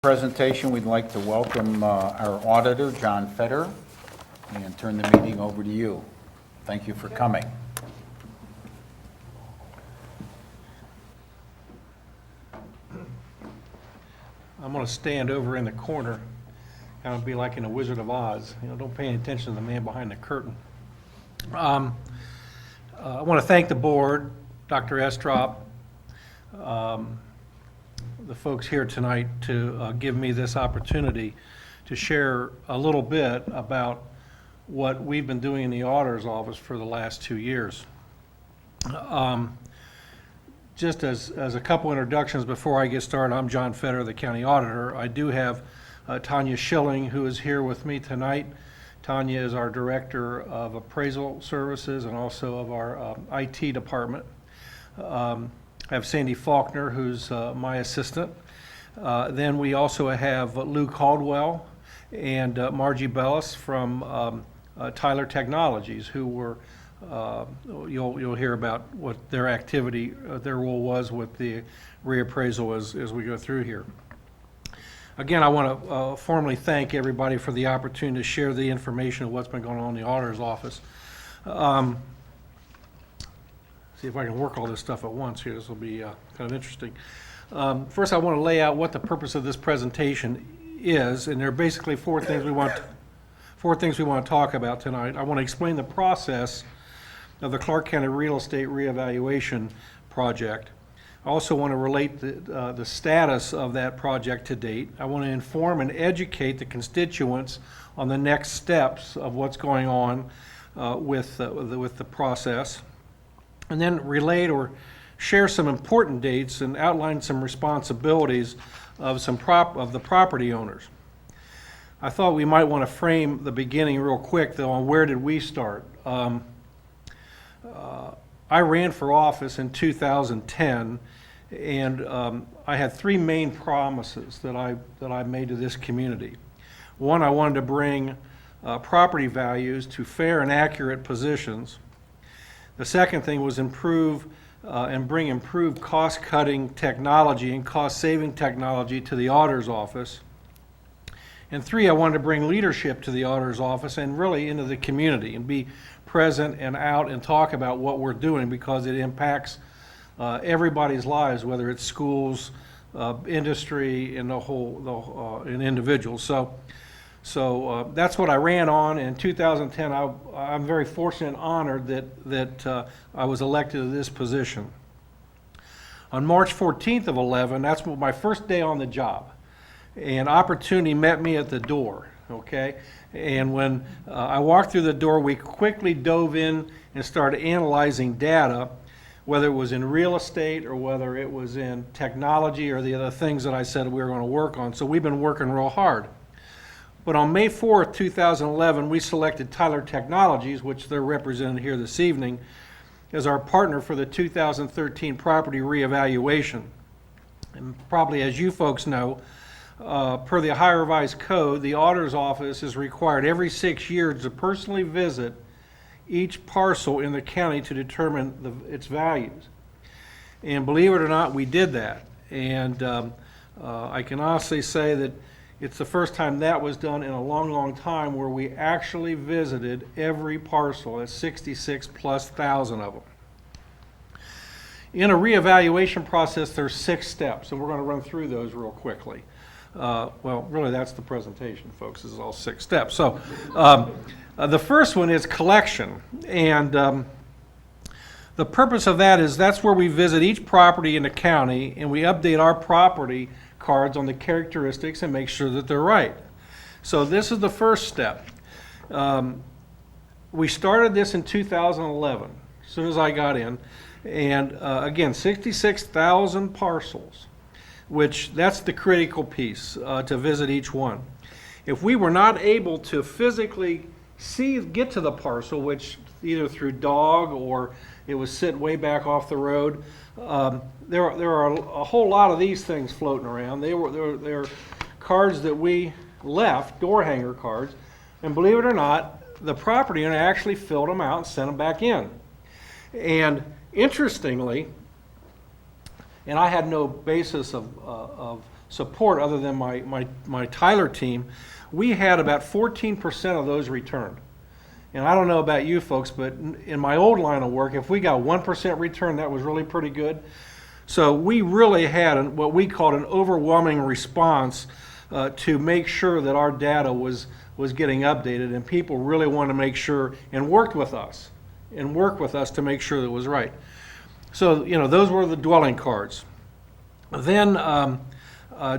Presentation, we'd like to welcome our auditor, John Federer, and turn the meeting over to you. Thank you for coming. I'm going to stand over in the corner, kind of be like in a Wizard of Oz. Don't pay any attention to the man behind the curtain. I want to thank the board, Dr. Estrop, the folks here tonight to give me this opportunity to share a little bit about what we've been doing in the auditor's office for the last 2 years. Just as a couple introductions before I get started, I'm John Federer, the county auditor. I do have Tanya Schilling, who is here with me tonight. Tanya is our director of appraisal services and also of our IT department. I have Sandy Faulkner, who's my assistant. Then we also have Lou Caldwell and Margie Bellis from Tyler Technologies, who were, you'll hear about what their activity, their role was with the reappraisal as we go through here. Again, I want to formally thank everybody for the opportunity to share the information of what's been going on in the auditor's office. See if I can work all this stuff at once here. This will be kind of interesting. First, I want to lay out what the purpose of this presentation is, and there are basically four things we want to talk about tonight. I want to explain the process of the Clark County Real Estate Reevaluation Project. I also want to relate the status of that project to date. I want to inform and educate the constituents on the next steps of what's going on with the process, and then relate or share some important dates and outline some responsibilities of the property owners. I thought we might want to frame the beginning real quick, though, on where did we start. I ran for office in 2010, and I had three main promises that I made to this community. One, I wanted to bring property values to fair and accurate positions. The second thing was improve and bring improved cost-cutting technology and cost-saving technology to the auditor's office. And three, I wanted to bring leadership to the auditor's office and really into the community and be present and out and talk about what we're doing, because it impacts everybody's lives, whether it's schools, industry, and and individuals. So that's what I ran on. In 2010, I'm very fortunate and honored that I was elected to this position. On March 14th of 11, that's my first day on the job, and opportunity met me at the door, okay? And when I walked through the door, we quickly dove in and started analyzing data, whether it was in real estate or whether it was in technology or the other things that I said we were going to work on. So we've been working real hard. But on May 4th, 2011, we selected Tyler Technologies, which they're represented here this evening, as our partner for the 2013 property reevaluation. And probably as you folks know, per the Ohio Revised Code, the auditor's office is required every 6 years to personally visit each parcel in the county to determine its values. And believe it or not, we did that. And I can honestly say that it's the first time that was done in a long, long time where we actually visited every parcel. That's 66,000+ of them. In a reevaluation process, there's 6 steps, and we're going to run through those real quickly. Well, really, that's the presentation, folks. This is all 6 steps. So the first one is collection. And the purpose of that is that's where we visit each property in the county, and we update our property cards on the characteristics and make sure that they're right. So this is the first step. We started this in 2011, as soon as I got in, and again, 66,000 parcels, which that's the critical piece to visit each one. If we were not able to physically get to the parcel, which either through dog or it was sitting way back off the road, there are a whole lot of these things floating around. They're cards that we left, door hanger cards, and believe it or not, the property owner actually filled them out and sent them back in. And interestingly, and I had no basis of support other than my Tyler team, we had about 14% of those returned. And I don't know about you folks, but in my old line of work, if we got 1% return, that was really pretty good. So we really had what we called an overwhelming response to make sure that our data was getting updated, and people really wanted to make sure and worked with us to make sure that it was right. So, those were the dwelling cards. Then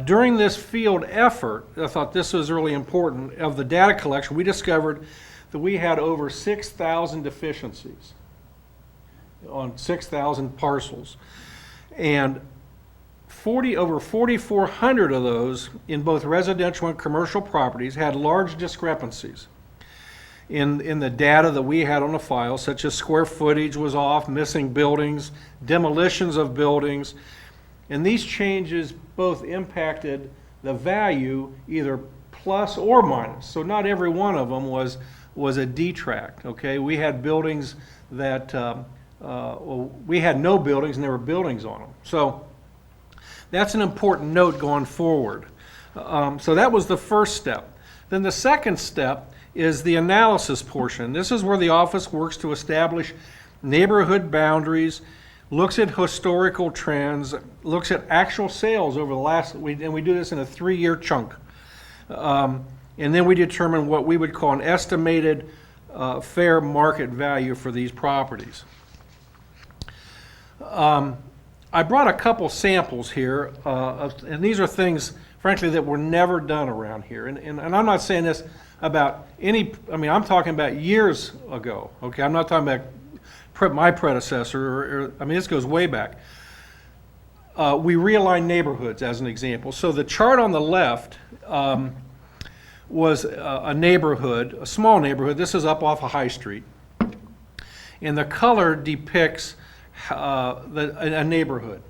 during this field effort, I thought this was really important, of the data collection, we discovered that we had over 6,000 deficiencies on 6,000 parcels. And over 4,400 of those in both residential and commercial properties had large discrepancies in the data that we had on the file, such as square footage was off, missing buildings, demolitions of buildings. And these changes both impacted the value either plus or minus. So not every one of them was a detract, okay? We had buildings that, we had no buildings and there were buildings on them. So that's an important note going forward. So that was the first step. Then the second step is the analysis portion. This is where the office works to establish neighborhood boundaries, looks at historical trends, looks at actual sales over the last, and we do this in a 3-year chunk. And then we determine what we would call an estimated fair market value for these properties. I brought a couple samples here, and these are things, frankly, that were never done around here. And I'm not saying this about I'm talking about years ago, okay? I'm not talking about my predecessor, this goes way back. We realigned neighborhoods as an example. So the chart on the left was a neighborhood, a small neighborhood. This is up off of High Street. And the color depicts a neighborhood.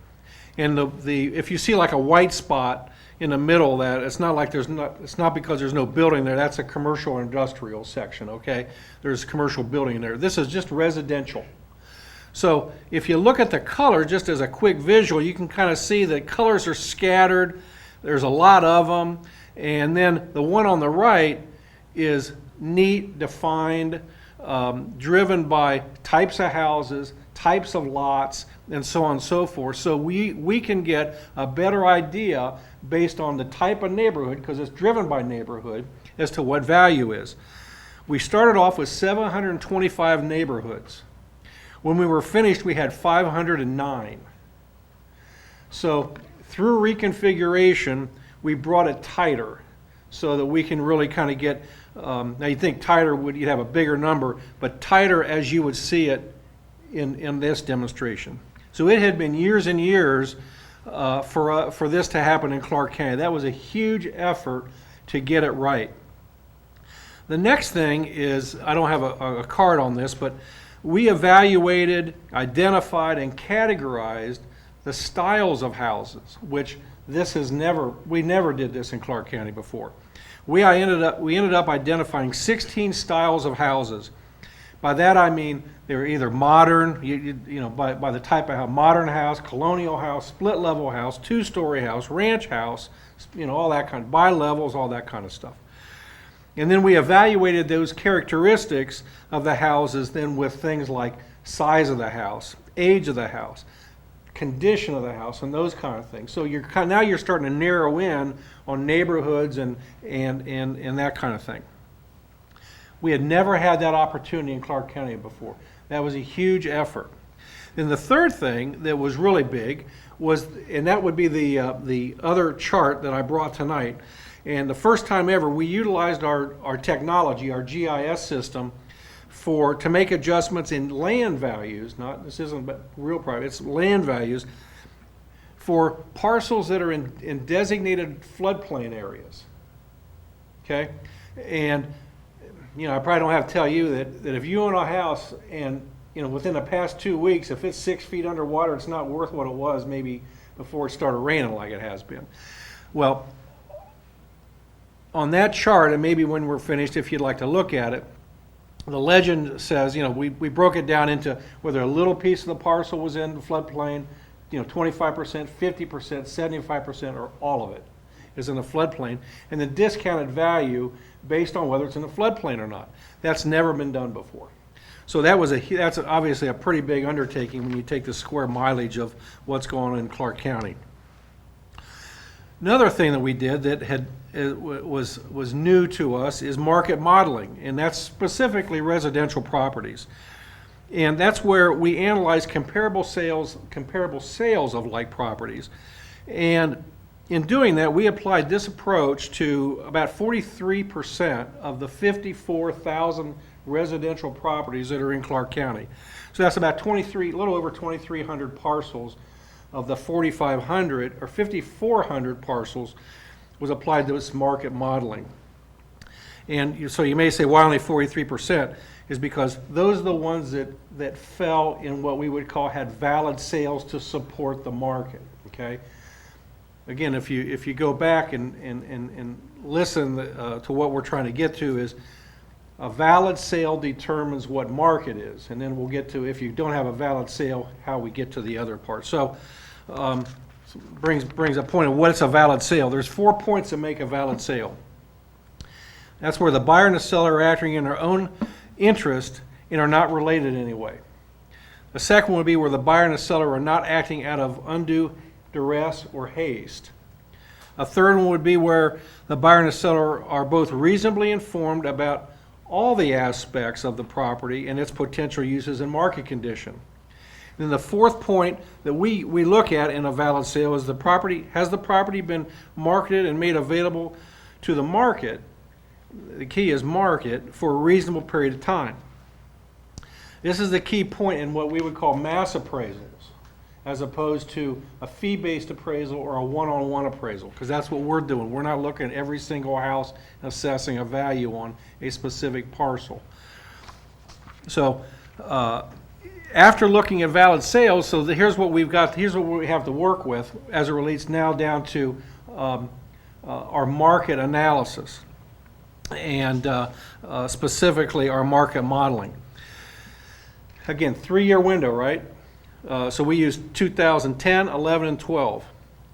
And if you see like a white spot in the middle of that, it's not because there's no building there. That's a commercial or industrial section, okay? There's commercial building there. This is just residential. So if you look at the color, just as a quick visual, you can kind of see that colors are scattered. There's a lot of them. And then the one on the right is neat, defined, driven by types of houses, types of lots, and so on and so forth. So we can get a better idea based on the type of neighborhood, because it's driven by neighborhood, as to what value is. We started off with 725 neighborhoods. When we were finished, we had 509. So through reconfiguration, we brought it tighter so that we can really kind of get, now you'd think tighter, you'd have a bigger number, but tighter as you would see it in this demonstration. So it had been years and years for this to happen in Clark County. That was a huge effort to get it right. The next thing is, I don't have a card on this, but we evaluated, identified, and categorized the styles of houses, which we never did this in Clark County before. We ended up identifying 16 styles of houses. By that I mean they were either modern, by the type of house, modern house, colonial house, split level house, 2-story house, ranch house, all that kind of, bi-levels, all that kind of stuff. And then we evaluated those characteristics of the houses then with things like size of the house, age of the house, condition of the house, and those kind of things. So now you're starting to narrow in on neighborhoods and that kind of thing. We had never had that opportunity in Clark County before. That was a huge effort. Then the third thing that was really big was, and that would be the other chart that I brought tonight. And the first time ever, we utilized our technology, our GIS system, to make adjustments in land values. This isn't real private, it's land values for parcels that are in designated floodplain areas. Okay, and I probably don't have to tell you that if you own a house and within the past 2 weeks, if it's 6 feet underwater, it's not worth what it was maybe before it started raining like it has been. Well, on that chart, and maybe when we're finished, if you'd like to look at it, the legend says, we broke it down into whether a little piece of the parcel was in the floodplain, 25%, 50%, 75%, or all of it. is in a floodplain, and the discounted value based on whether it's in a floodplain or not. That's never been done before. So that's obviously a pretty big undertaking when you take the square mileage of what's going on in Clark County. Another thing that we did that was new to us is market modeling, and that's specifically residential properties. And that's where we analyze comparable sales of like properties. And in doing that, we applied this approach to about 43% of the 54,000 residential properties that are in Clark County. So that's about a little over 2,300 parcels of the 4,500 or 5,400 parcels was applied to this market modeling. And so you may say, why only 43%? Is because those are the ones that fell in what we would call had valid sales to support the market, okay? Again, if you go back and listen to what we're trying to get to is a valid sale determines what market is, and then we'll get to, if you don't have a valid sale, how we get to the other part. So brings a point of what's a valid sale. There's 4 points that make a valid sale. That's where the buyer and the seller are acting in their own interest and are not related in any way. The second would be where the buyer and the seller are not acting out of undue duress or haste. A third one would be where the buyer and the seller are both reasonably informed about all the aspects of the property and its potential uses and market condition. Then the fourth point that we look at in a valid sale is has the property been marketed and made available to the market? The key is market for a reasonable period of time. This is the key point in what we would call mass appraisals, as opposed to a fee-based appraisal or a one-on-one appraisal, because that's what we're doing. We're not looking at every single house and assessing a value on a specific parcel. So after looking at valid sales, so here's what we've got, here's what we have to work with as it relates now down to our market analysis and specifically our market modeling. Again, 3-year window, right? So we used 2010, 11, and 12.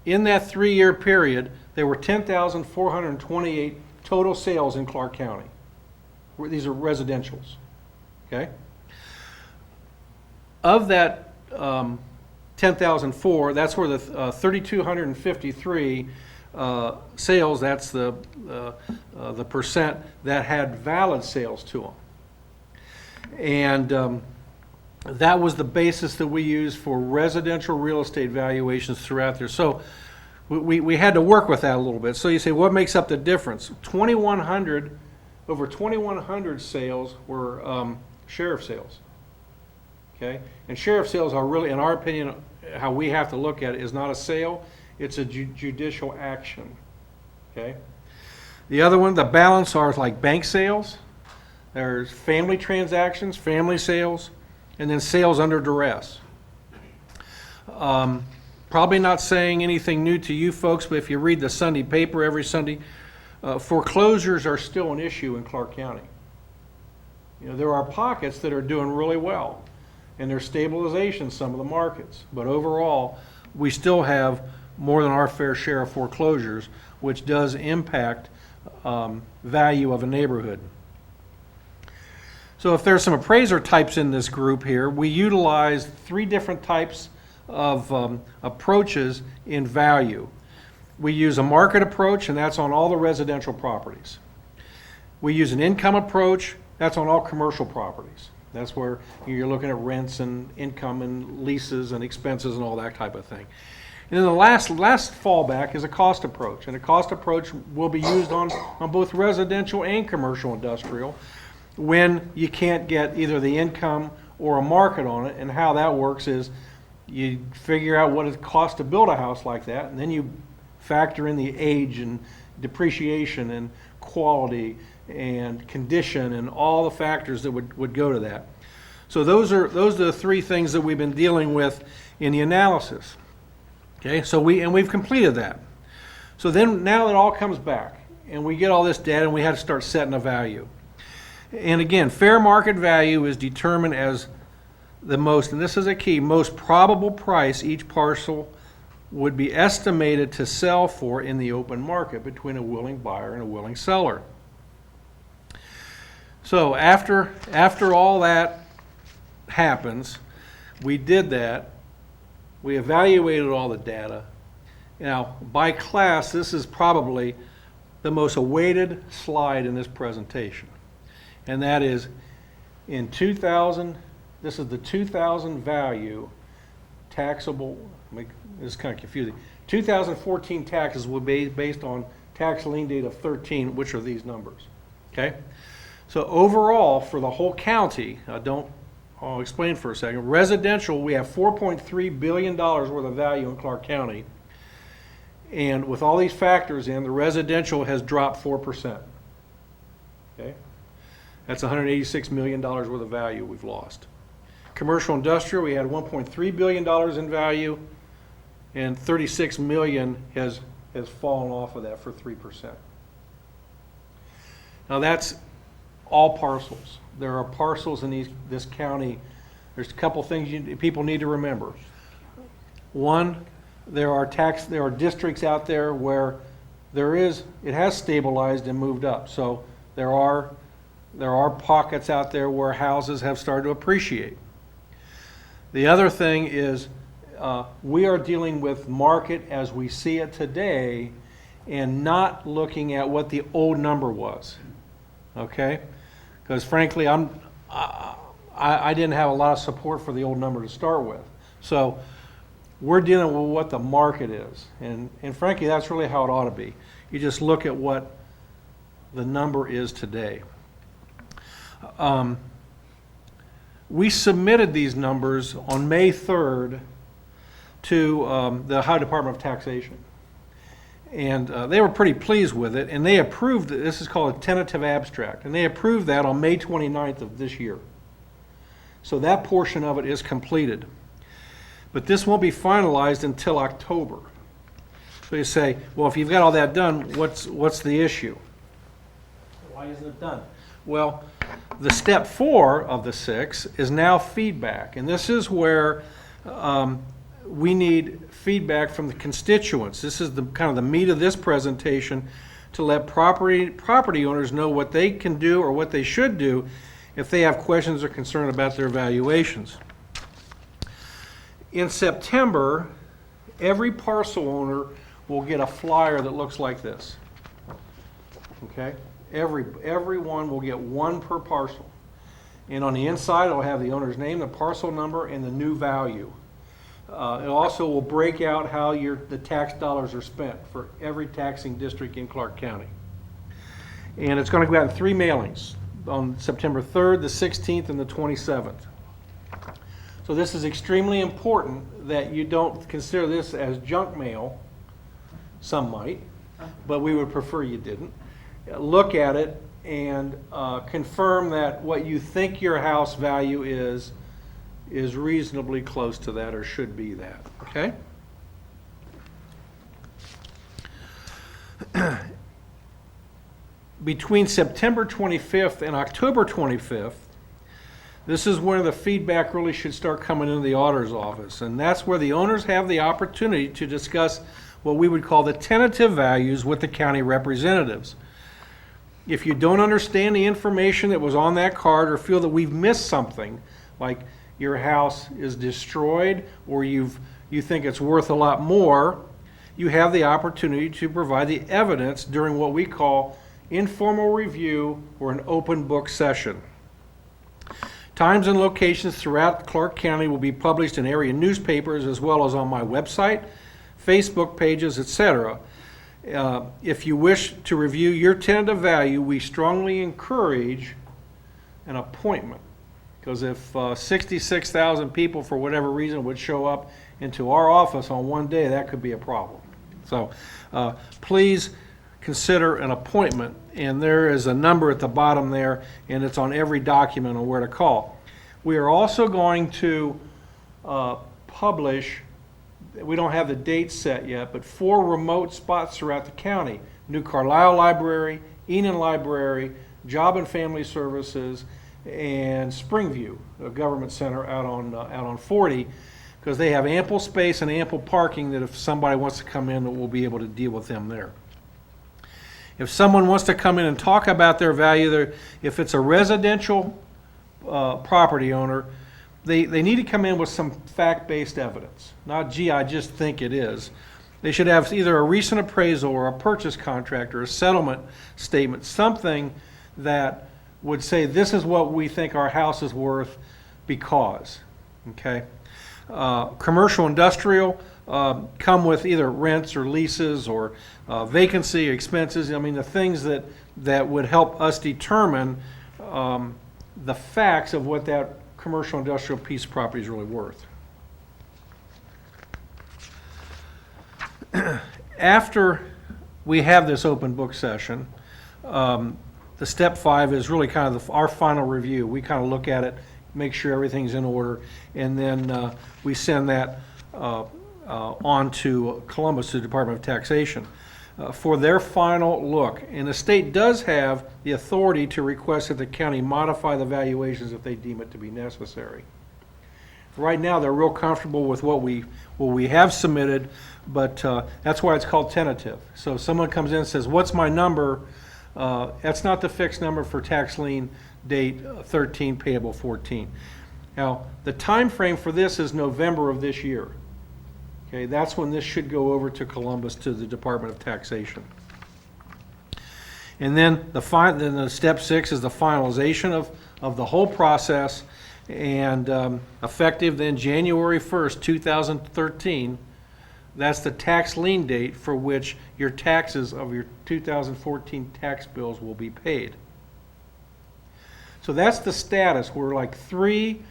In that 3-year period, there were 10,428 total sales in Clark County. These are residentials, okay? Of that 10,004, that's where the 3,253 sales, that's the percent that had valid sales to them. And that was the basis that we used for residential real estate valuations throughout there. So we had to work with that a little bit. So you say, what makes up the difference? Over 2,100 sales were sheriff sales. Okay? And sheriff sales are really, in our opinion, how we have to look at it, is not a sale, it's a judicial action. Okay? The other one, the balance are like bank sales, there's family transactions, family sales, and then sales under duress. Probably not saying anything new to you folks, but if you read the Sunday paper every Sunday, foreclosures are still an issue in Clark County. You know, there are pockets that are doing really well, and there's stabilization in some of the markets. But overall, we still have more than our fair share of foreclosures, which does impact value of a neighborhood. So if there's some appraiser types in this group here, we utilize 3 different types of approaches in value. We use a market approach, and that's on all the residential properties. We use an income approach, that's on all commercial properties. That's where you're looking at rents and income and leases and expenses and all that type of thing. And then the last fallback is a cost approach, and a cost approach will be used on both residential and commercial industrial when you can't get either the income or a market on it. And how that works is you figure out what it costs to build a house like that, and then you factor in the age and depreciation and quality and condition and all the factors that would go to that. So those are the 3 things that we've been dealing with in the analysis. Okay, so we've completed that. So then now it all comes back and we get all this data and we had to start setting a value. And again, fair market value is determined as the most, and this is a key, most probable price each parcel would be estimated to sell for in the open market between a willing buyer and a willing seller. So after all that happens, we did that. We evaluated all the data. Now, by class, this is probably the most awaited slide in this presentation. And that is in 2000, this is the 2000 value taxable, this is kind of confusing. 2014 taxes will be based on tax lien date of 13, which are these numbers, okay? So overall, for the whole county, I'll explain for a second. Residential, we have $4.3 billion worth of value in Clark County. And with all these factors in, the residential has dropped 4%. Okay? That's $186 million worth of value we've lost. Commercial industrial, we had $1.3 billion in value, and $36 million has fallen off of that for 3%. Now that's all parcels. There are parcels in this county. There's a couple things people need to remember. One, there are districts out there where it has stabilized and moved up. So there are pockets out there where houses have started to appreciate. The other thing is we are dealing with market as we see it today and not looking at what the old number was, okay? Because frankly, I didn't have a lot of support for the old number to start with. So we're dealing with what the market is. And frankly, that's really how it ought to be. You just look at what the number is today. We submitted these numbers on May 3rd to the Ohio Department of Taxation. And they were pretty pleased with it, and they approved it. This is called a tentative abstract, and they approved that on May 29th of this year. So that portion of it is completed. But this won't be finalized until October. So you say, well, if you've got all that done, what's the issue? Why isn't it done? Well, the step 4 of the 6 is now feedback, and this is where we need feedback from the constituents. This is the kind of the meat of this presentation, to let property owners know what they can do or what they should do if they have questions or concern about their valuations. In September, every parcel owner will get a flyer that looks like this. Okay? Everyone will get one per parcel. And on the inside, it'll have the owner's name, the parcel number, and the new value. It also will break out how the tax dollars are spent for every taxing district in Clark County. And it's going to go out in 3 mailings on September 3rd, the 16th, and the 27th. So this is extremely important that you don't consider this as junk mail. Some might, but we would prefer you didn't. Look at it and confirm that what you think your house value is reasonably close to that or should be that, okay? Between September 25th and October 25th, this is where the feedback really should start coming into the auditor's office, and that's where the owners have the opportunity to discuss what we would call the tentative values with the county representatives. If you don't understand the information that was on that card or feel that we've missed something, like your house is destroyed or you think it's worth a lot more, you have the opportunity to provide the evidence during what we call informal review or an open book session. Times and locations throughout Clark County will be published in area newspapers as well as on my website, Facebook pages, etc. If you wish to review your tentative value, we strongly encourage an appointment. Because if 66,000 people, for whatever reason, would show up into our office on one day, that could be a problem. So please consider an appointment. And there is a number at the bottom there, and it's on every document on where to call. We are also going to publish, we don't have the date set yet, but 4 remote spots throughout the county. New Carlisle Library, Enon Library, Job and Family Services, and Springview, a government center out on 40, because they have ample space and ample parking that if somebody wants to come in, we'll be able to deal with them there. If someone wants to come in and talk about their value, if it's a residential property owner, they need to come in with some fact-based evidence. Not, gee, I just think it is. They should have either a recent appraisal or a purchase contract or a settlement statement, something that would say this is what we think our house is worth because, okay? Commercial, industrial come with either rents or leases or vacancy expenses. I mean, the things that would help us determine the facts of what that commercial industrial piece of property is really worth. After we have this open book session, the step 5 is really kind of our final review. We kind of look at it, make sure everything's in order, and then we send that on to Columbus, to the Department of Taxation, for their final look. And the state does have the authority to request that the county modify the valuations if they deem it to be necessary. Right now, they're real comfortable with what we have submitted, but that's why it's called tentative. So if someone comes in and says, what's my number? That's not the fixed number for tax lien date 13, payable 14. Now, the time frame for this is November of this year. Okay, that's when this should go over to Columbus, to the Department of Taxation. And then the step 6 is the finalization of the whole process, and effective then January 1st, 2013, that's the tax lien date for which your taxes of your 2014 tax bills will be paid. So that's the status. We're like three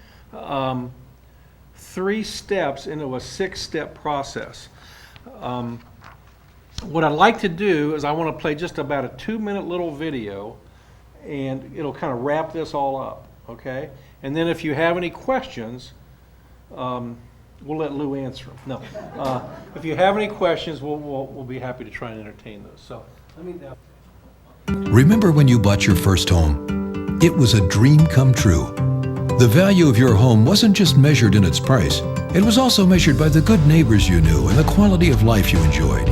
steps into a 6-step process. What I'd like to do is I want to play just about a 2-minute little video, and it'll kind of wrap this all up, okay? And then if you have any questions, we'll let Lou answer them. No. If you have any questions, we'll be happy to try and entertain those. So let me now. Remember when you bought your first home? It was a dream come true. The value of your home wasn't just measured in its price. It was also measured by the good neighbors you knew and the quality of life you enjoyed.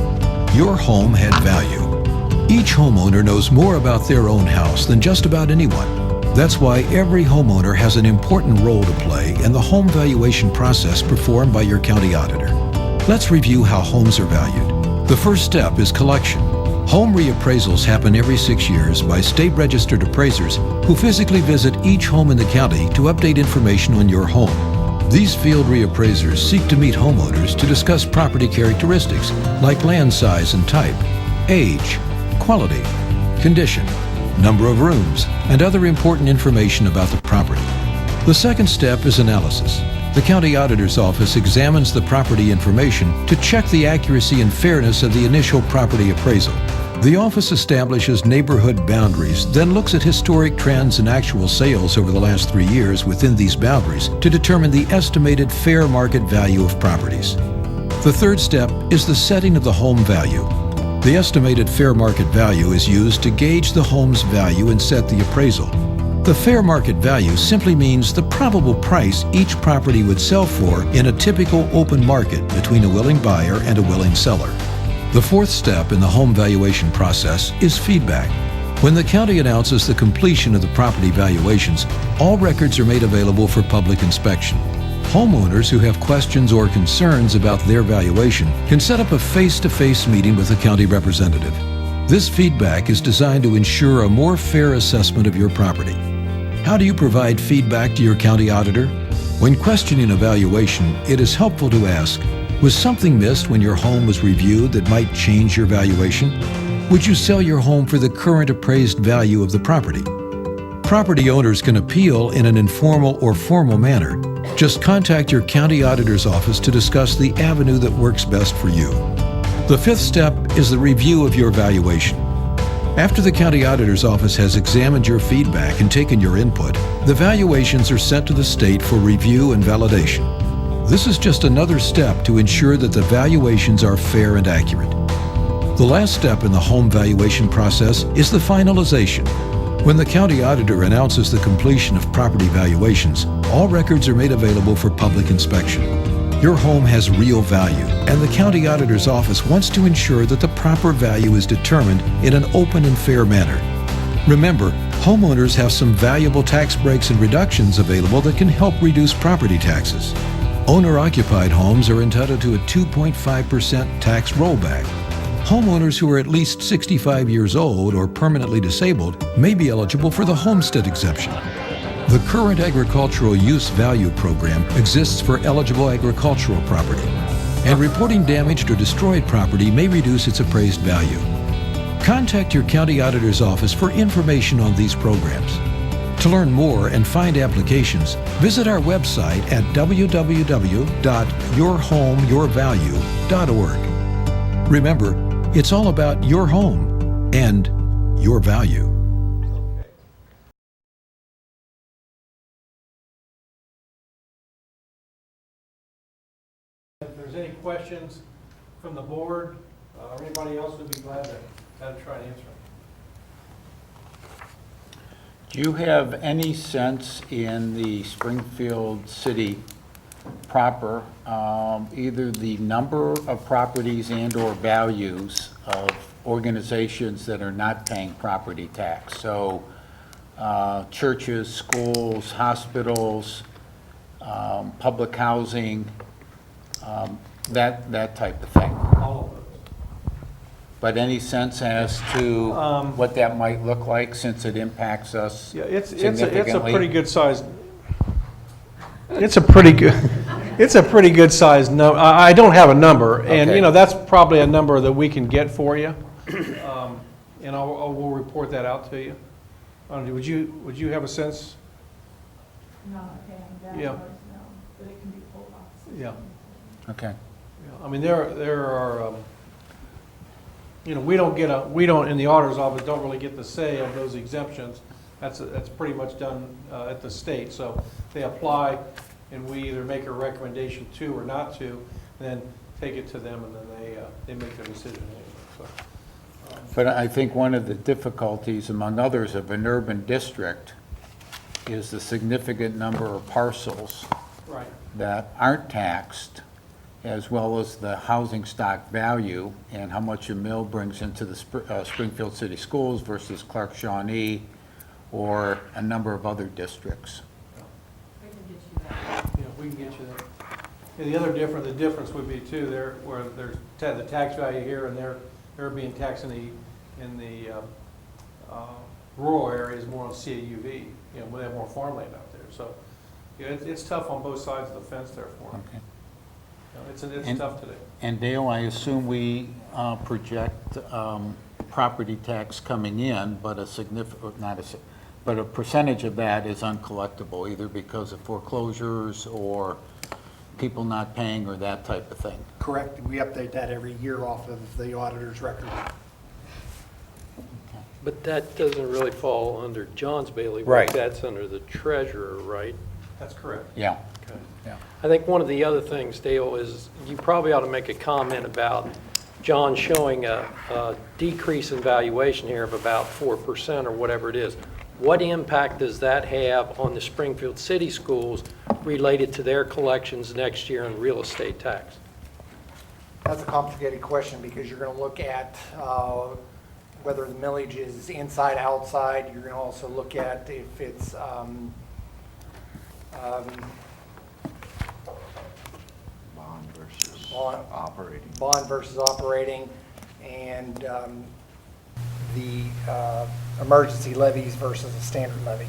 Your home had value. Each homeowner knows more about their own house than just about anyone. That's why every homeowner has an important role to play in the home valuation process performed by your county auditor. Let's review how homes are valued. The first step is collection. Home reappraisals happen every 6 years by state-registered appraisers who physically visit each home in the county to update information on your home. These field reappraisers seek to meet homeowners to discuss property characteristics like land size and type, age, quality, condition, number of rooms, and other important information about the property. The second step is analysis. The county auditor's office examines the property information to check the accuracy and fairness of the initial property appraisal. The office establishes neighborhood boundaries, then looks at historic trends and actual sales over the last 3 years within these boundaries to determine the estimated fair market value of properties. The third step is the setting of the home value. The estimated fair market value is used to gauge the home's value and set the appraisal. The fair market value simply means the probable price each property would sell for in a typical open market between a willing buyer and a willing seller. The fourth step in the home valuation process is feedback. When the county announces the completion of the property valuations, all records are made available for public inspection. Homeowners who have questions or concerns about their valuation can set up a face-to-face meeting with a county representative. This feedback is designed to ensure a more fair assessment of your property. How do you provide feedback to your county auditor? When questioning a valuation, it is helpful to ask, was something missed when your home was reviewed that might change your valuation? Would you sell your home for the current appraised value of the property? Property owners can appeal in an informal or formal manner. Just contact your county auditor's office to discuss the avenue that works best for you. The fifth step is the review of your valuation. After the county auditor's office has examined your feedback and taken your input, the valuations are sent to the state for review and validation. This is just another step to ensure that the valuations are fair and accurate. The last step in the home valuation process is the finalization. When the county auditor announces the completion of property valuations, all records are made available for public inspection. Your home has real value, and the County Auditor's Office wants to ensure that the proper value is determined in an open and fair manner. Remember, homeowners have some valuable tax breaks and reductions available that can help reduce property taxes. Owner-occupied homes are entitled to a 2.5% tax rollback. Homeowners who are at least 65 years old or permanently disabled may be eligible for the homestead exemption. The current agricultural use value program exists for eligible agricultural property, and reporting damaged or destroyed property may reduce its appraised value. Contact your county auditor's office for information on these programs. To learn more and find applications, visit our website at www.yourhomeyourvalue.org. Remember, it's all about your home and your value. If there's any questions from the board or anybody else, we'd be glad to try and answer them. Do you have any sense in the Springfield city proper, either the number of properties and/or values of organizations that are not paying property tax? So churches, schools, hospitals, public housing, that type of thing. All of those. But any sense as to what that might look like, since it impacts us significantly? It's a pretty good size. It's a pretty good size number. I don't have a number, and Okay. that's probably a number that we can get for you, and we'll report that out to you. Would you have a sense? No, I can't. Yeah. No, but it can be pulled off. Yeah. Okay. I mean, there are, we don't in the auditor's office, don't really get the say of those exemptions. That's pretty much done at the state. So they apply, and we either make a recommendation to or not to, and then take it to them, and then they make their decision anyway. So, But I think one of the difficulties, among others, of an urban district is the significant number of parcels right. that aren't taxed, as well as the housing stock value and how much a mill brings into the Springfield City Schools versus Clark Shawnee or a number of other districts. We can get you that. We can get you that. And the difference would be too, where there's the tax value here, and they're being taxed in the rural areas more on CAUV, when they have more farmland out there. So, it's tough on both sides of the fence there for them. Okay. It's tough today. And Dale, I assume we project property tax coming in, but a percentage of that is uncollectible, either because of foreclosures or people not paying or that type of thing. Correct. We update that every year off of the auditor's record. But that doesn't really fall under John's bailiwick. Right. That's under the treasurer, right? That's correct. Yeah. Okay. Yeah. I think one of the other things, Dale, is you probably ought to make a comment about John showing a decrease in valuation here of about 4% or whatever it is. What impact does that have on the Springfield City Schools related to their collections next year in real estate tax? That's a complicated question because you're going to look at whether the millage is inside, outside. You're going to also look at if it's Bond versus Bond. operating. bond versus operating, and the emergency levies versus a standard levy.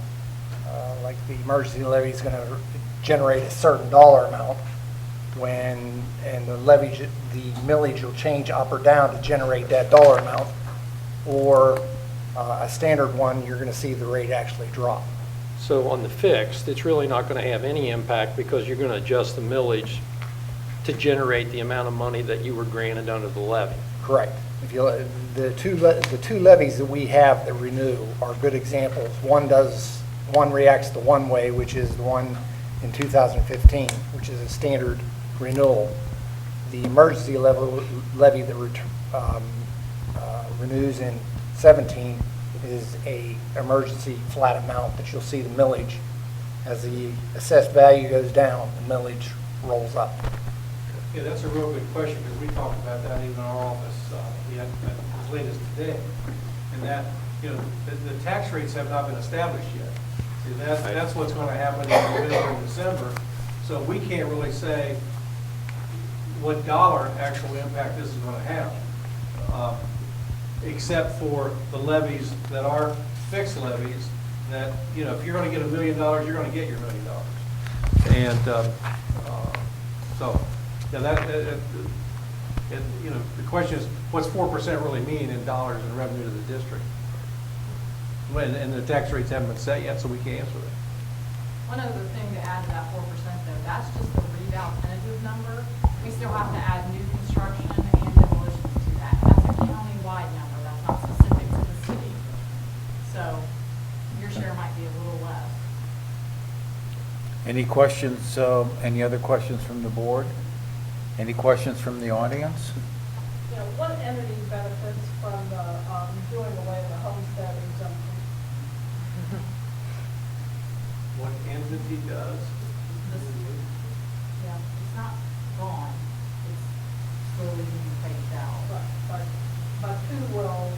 Like the emergency levy is going to generate a certain dollar amount and the millage will change up or down to generate that dollar amount. Or a standard one, you're going to see the rate actually drop. So on the fixed, it's really not going to have any impact because you're going to adjust the millage to generate the amount of money that you were granted under the levy. Correct. If you the two levies that we have that renew are good examples. One reacts the one way, which is the one in 2015, which is a standard renewal. The emergency levy that renews in 17 is a emergency flat amount that you'll see the millage. As the assessed value goes down, the millage rolls up. Yeah, that's a real good question, because we talked about that even in our office, as late as today. And that, you know, the tax rates have not been established yet. See, that's what's going to happen in November and December. So we can't really say what dollar actual impact this is going to have, except for the levies that are fixed levies, that, you know, if you're going to get $1 million, you're going to get your $1 million. And so, yeah, you know, the question is, what's 4% really mean in dollars in revenue to the district? And the tax rates haven't been set yet, so we can't answer that. One other thing to add to that 4% though, that's just the reval tentative number. We still have to add new construction and demolitions to that. That's a county-wide number, that's not specific to the city. So your share might be a little less. Any questions, any other questions from the board? Any questions from the audience? You know, what entity benefits from the, doing away the homestead exemption? What entity does? Yeah, it's not gone, it's slowly being phased out. But who will?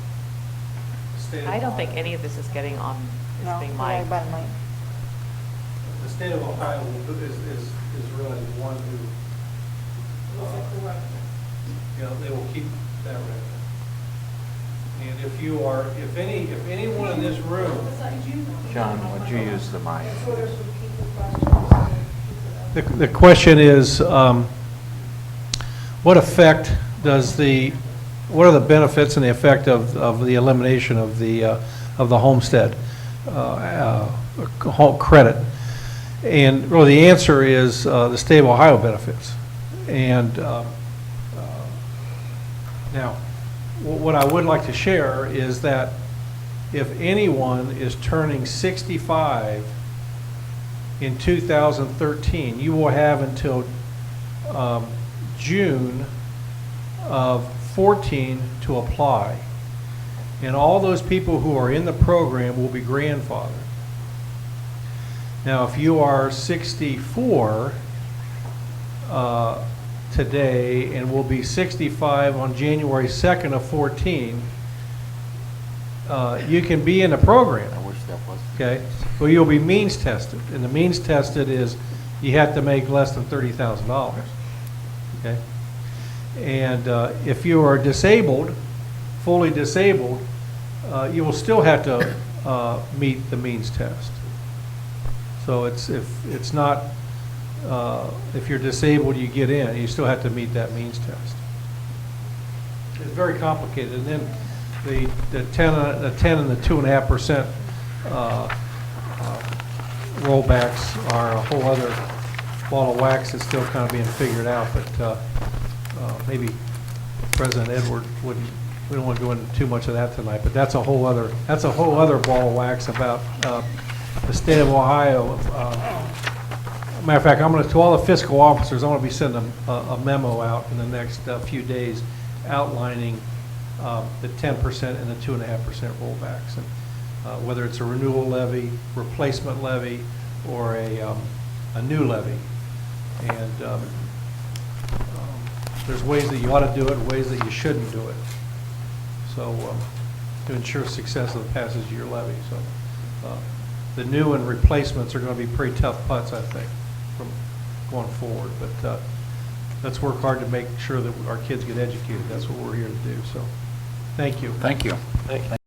State of I don't think Ohio. any of this is getting on, is No, being right, liked. but like, The state of Ohio is really the one who, Is it correct? you know, they will keep that revenue. And if anyone in this room, John, would you use the mic? Sort of repeat the question. the question is, what effect does what are the benefits and the effect of the elimination of the homestead credit? And really, the answer is the state of Ohio benefits. And now, what I would like to share is that if anyone is turning 65 in 2013, you will have until June of 14 to apply. And all those people who are in the program will be grandfathered. Now, if you are 64 today and will be 65 on January 2nd of 14, you can be in the program. I wish that was. Okay, well, you'll be means tested, and the means tested is you have to make less than $30,000. Okay, and if you are disabled, fully disabled, you will still have to meet the means test. So if you're disabled, you get in, you still have to meet that means test. It's very complicated, and then the 10 and the 2.5% rollbacks are a whole other ball of wax that's still kind of being figured out, but maybe President Edward wouldn't, we don't want to go into too much of that tonight, but that's a whole other ball of wax about the state of Ohio. Matter of fact, to all the fiscal officers, I'm going to be sending a memo out in the next few days outlining the 10% and the 2.5% rollbacks, and whether it's a renewal levy, replacement levy, or a new levy. And there's ways that you ought to do it, ways that you shouldn't do it. So to ensure success of the passage of your levy. So the new and replacements are going to be pretty tough putts, I think, from going forward. But let's work hard to make sure that our kids get educated. That's what we're here to do. So thank you. Thank you. Thank you.